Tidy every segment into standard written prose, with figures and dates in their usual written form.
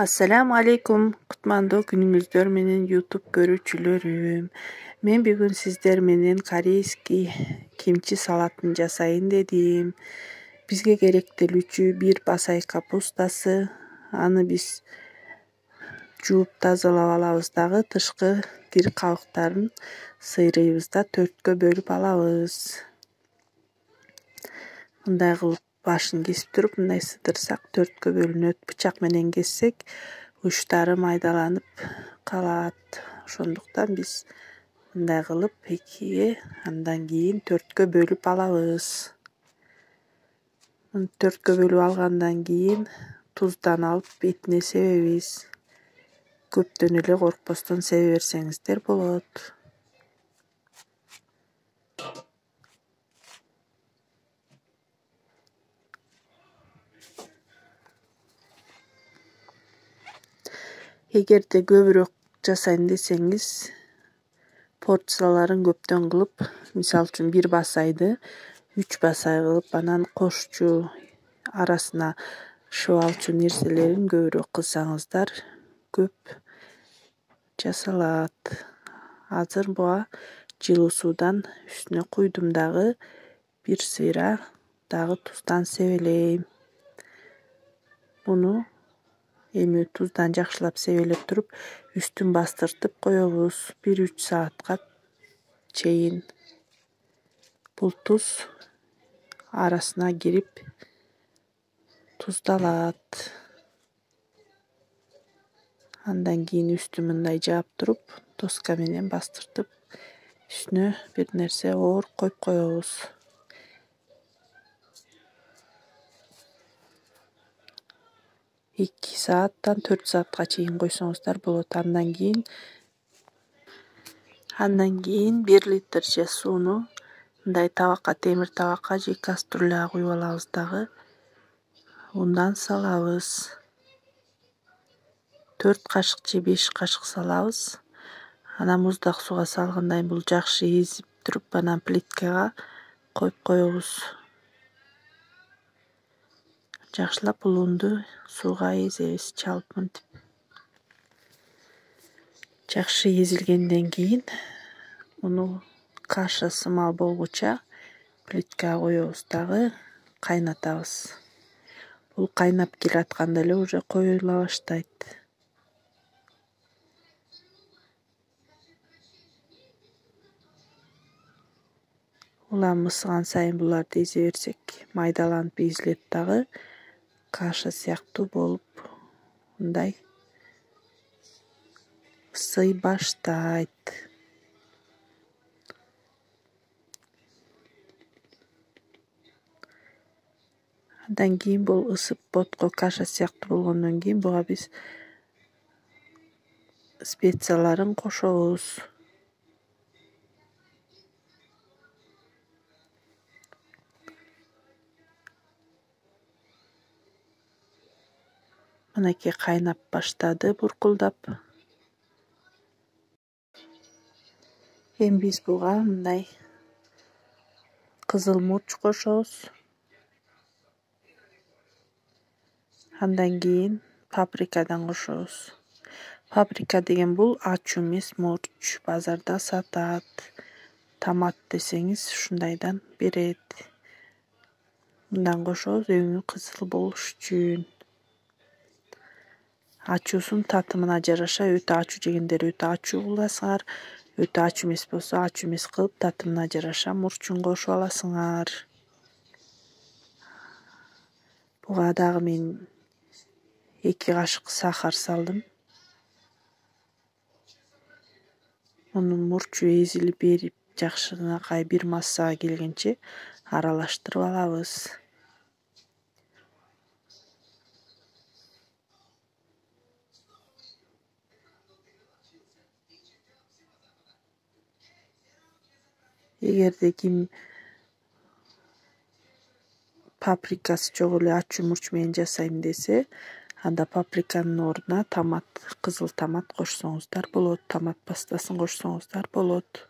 Assalamu alaikum, kutmandуу күнүңүздөр менен YouTube көрүүчүлөрүм. Мен бүгүн сиздер менен корейский кимчи салатын жасайын дедим. Бизге керектелүүчү бир басай капустасы. Аны биз жууп тазалап алабыз дагы, тышкы кир кабыктарын сыйрыйбыз да 4кө бөлүп алабыз. Мындай кылып башын кесип туруп, мындай сыдырсак 4кө бөлүнөт. Бычак менен кессек, учтары майдаланып калат. Ошондуктан биз мындай кылып экиге, андан кийин 4кө бөлүп алабыз. 4кө бөлүп алгандан кийин туздан алып этине себебиз. Көптөн эле коркпостон себе берсеңиздер болот. Эгерде көбүрөөк жасайын десеңиз, порцияларын көптөн кылып, мисалы үчүн бир басайды 3 басай кылып, анан кошчу арасына шыбалчу нерселерин көбүрөөк кылсаңыздар, көп жасалат. Азыр буга жылуу суудан үстүнө куйдум дагы, бир сыйра дагы туздан себелейм. Муну эми туздан жакшылап себелеп туруп, үстүн бастыртып коебуз 1-3 саатка чейин. Бул туз арасына кирип туздалат. Андан кийин үстүн мындай жаап туруп, доска менен бастыртып, үстүнө бир нерсе оор коюп коебуз. 2 сааттан 4 саатка чейин койсоңуздар болот. Андан кийин 1 литр же сууну мындай табакка, темир табакка же кастрюляга куюп алабыз дагы. Ундан салабыз. 4 кашык же 5 кашык салабыз. Анан муздак сууга салгандан кийин бул жакшы эзип туруп, анан плиткага коюп коебуз. Жакшылап улунду сууга эзебиз, чалып мынтип. Жакшы эзилгенден кийин муну каша сымал болгуча плиткага коебуз дагы, кайнатабыз. Бул кайнап келатканда эле уже коюла баштайт. Улам ысыган сайын буларды эзе берсек, майдаланып эзилет дагы, каша сыяктуу болуп, мындай ысый баштайт. Андан кийин бул ысып ботко каша сыяктуу болгондон кийин буга биз специяларын кошобуз. Мынакей кайнап баштады, буркулдап. Эми биз буга мындай кызыл мурч кошобуз. Андан кийин паприкадан кошобуз. Паприка деген бул ачуу эмес мурч, базарда сатат. Томат десеңиз ушундайдан берет. Мындан кошобуз өңү кызыл болуш үчүн. Ачуусун татымына жараша, өтө ачуу жегендер өтө ачуу кыласыңар, өтө ачуу эмес болсо, ачуу эмес кылып, татымына жараша мурчун кошуп аласыңар. Буга дагы мен 2 кашык сахар салдым. Мунун мурчу эзилип берип, жакшынакай бир массага келгенче аралаштырып алабыз. Эгерде ким паприкасы жок эле ачуу мурч менен жасайм десе, Анда паприканын ордуна томат, кызыл томат кошсоңуздар болот, томат пастасын кошсоңуздар болот.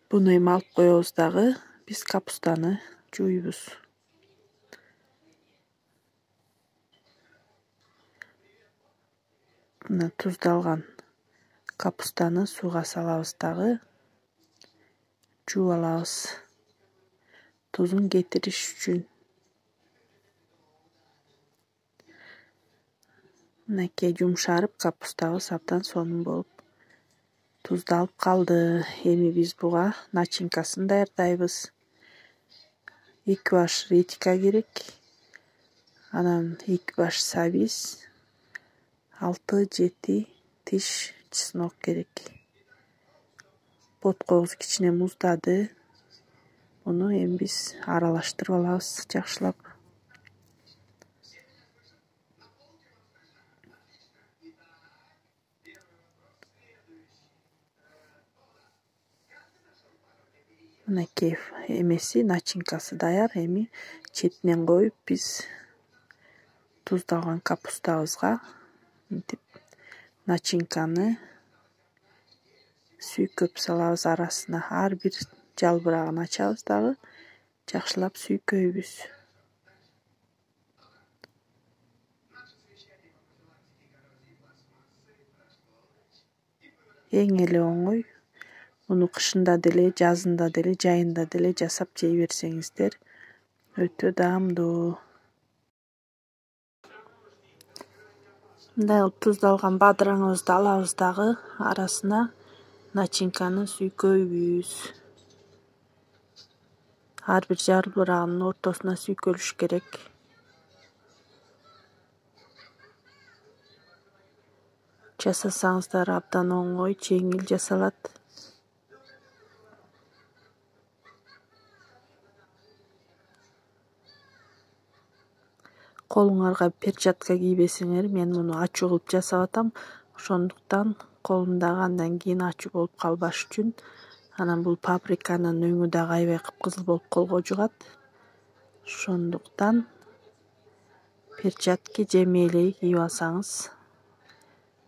Буну эми алып коебуз дагы биз капустаны жуйбуз. Мына туздалган капустаны сууга салабыз дагы, жууп алабыз. Тузун кетириш үчүн. Мынакей жумшарып, капустабыз абдан сонун болуп туздалып калды. Эми биз буга начинкасын даярдайбыз. 2 баш редька керек. Анан 2 баш сабиз, 6-7 тиш чеснок керек. Боткобуз кичине муздады. Муну эми биз аралаштырып алабыз жакшылап. Мынакей эмеси, начинкасы даяр. Эми четинен коюп биз туздалган капустабызга мынтип начинканы сүйкөп салабыз арасына. Ар бир жалбырагын ачабыз дагы жакшылап сүйкөйбүз. Эң эле оңой. Муну кышында деле, жазында деле, жайында деле жасап жей берсеңиздер өтө даамдуу. Мындай кылып туздалган бадыраңыбызды алабыз дагы арасына начинканы сүйкөйбүз. Ар бир жалбырагынын ортосуна сүйкөлүш керек. Жасасаңыздар абдан оңой, жеңил жасалат. Колуңарга перчатка кийбесеңер, мен муну ачуу кылып жасап атам. Ошондуктан колумдагы андан кийин ачуу болуп калбаш үчүн. Анан бул паприканын өңү дагы аябай кыпкызыл болуп колго жугат. Ошондуктан перчатки же мээлей кийип алсаңыз.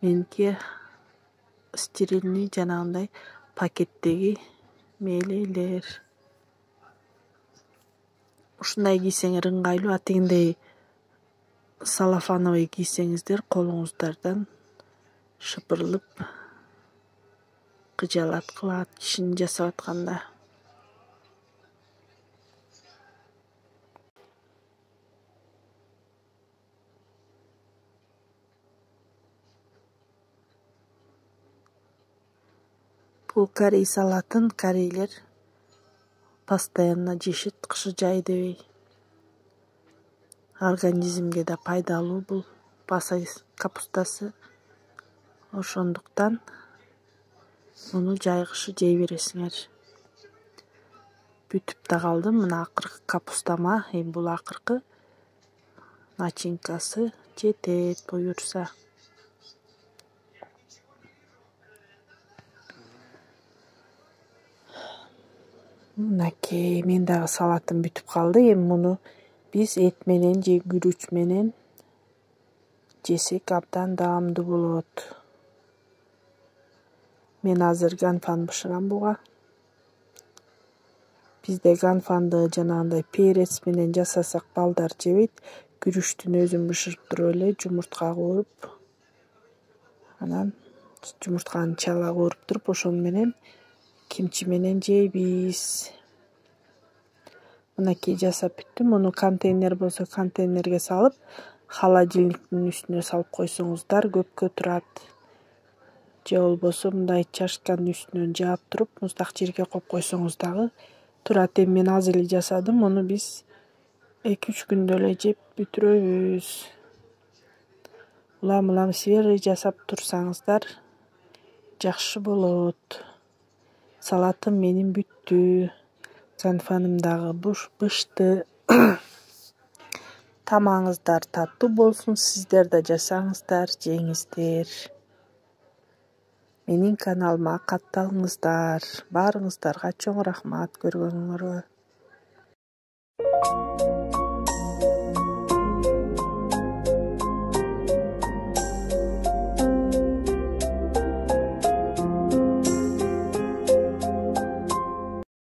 Меники стерильный жанагындай пакеттеги мээлейлер. Ушундай кийсеңер ыңгайлуу, атегиндей салафановый кийсеңиздер колуңуздардан шыпырылып кыжалат кылат кишини жасап атканда. Бул корей салатын корейлер постоянно жешет, кышы жай дебей. Организмге да пайдалуу бул басай капустасы. Ошондуктан муну жай кышы жей бересиңер. Бүтүп да калдым. Мына акыркы капустама, эми бул акыркы начинкасы жетет буюрса. Мынакей, мен дагы салатым бүтүп калды. Эми муну биз эт менен же күрүч менен жесек абдан даамдуу болот. Мен азыр ганфан бышырам буга. Бизде ганфанды жанагындай перец менен жасасак балдар жебейт. Күрүчтүн өзүн бышырып туруп эле жумуртка кууруп, анан жумуртканы чала кууруп туруп, ошону менен кимчи менен жейбиз. Мынакей жасап бүттүм. Муну контейнер болсо контейнерге салып, холодильниктин үстүнө салып койсоңуздар көпкө турат. Же болбосо мындай чашканын үстүнөн жаап туруп, муздак жерге коюп койсоңуз дагы турат. Эми мен аз эле жасадым. Муну биз 2-3 күндө эле жеп бүтүрөбүз. Улам свежий жасап турсаңыздар жакшы болот. Салатым менин бүттү. Ганфаным дагы бышты. Тамагыңыздар таттуу болсун, сиздер да жасаңыздар, жеңиздер. Менин каналыма катталыңыздар. Баарыңыздарга чоң рахмат көргөнүңөргө.